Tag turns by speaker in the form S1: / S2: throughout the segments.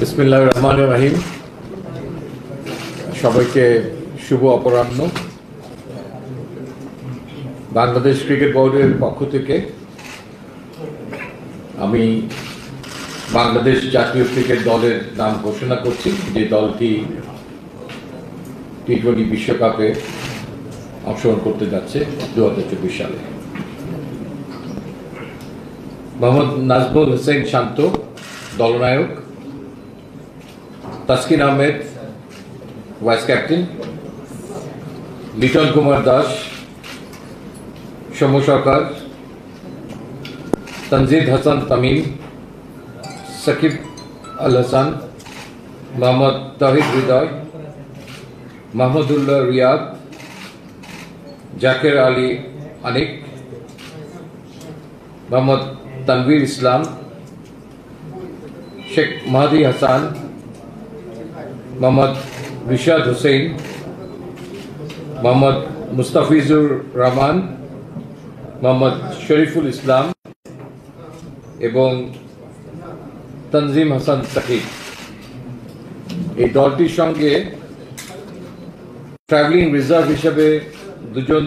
S1: বিসমিল্লাহির রহমানির রহিম। সবাইকে শুভ অপরাহ্ন। বাংলাদেশ ক্রিকেট বোর্ডের পক্ষ থেকে আমি বাংলাদেশ জাতীয় ক্রিকেট দলের নাম ঘোষণা করছি, যে দলটি টি-20 বিশ্বকাপে অংশগ্রহণ করতে যাচ্ছে 2024 সালে। মোহাম্মদ নাজমুল হোসেন শান্ত দলনায়ক, তাসকিন আহমেদ ভাইস ক্যাপ্টেন, লিটন কুমার দাস, সৌম্য সরকার, তনজিদ হাসান তামিম, সাকিব আল হাসান, মোহাম্মদ তাহিদ হৃদয়, মাহমুদুল্লাহ রিয়াদ, জাকের আলী আনিক, মোহাম্মদ তানভীর ইসলাম, শেখ মাহাদি হাসান, মোহাম্মদ রিশাদ হুসেন, মোহাম্মদ মুস্তাফিজুর রহমান, মোহাম্মদ শরীফুল ইসলাম এবং তনজিম হাসান সাকিব। এই দলটির সঙ্গে ট্রাভেলিং রিজার্ভ হিসেবে দুজন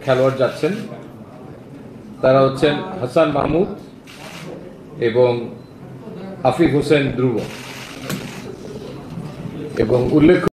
S1: খেলোয়াড় যাচ্ছেন। তারা হচ্ছেন হাসান মাহমুদ এবং আফিফ হোসেন ধ্রুব। এবং উল্লেখ্য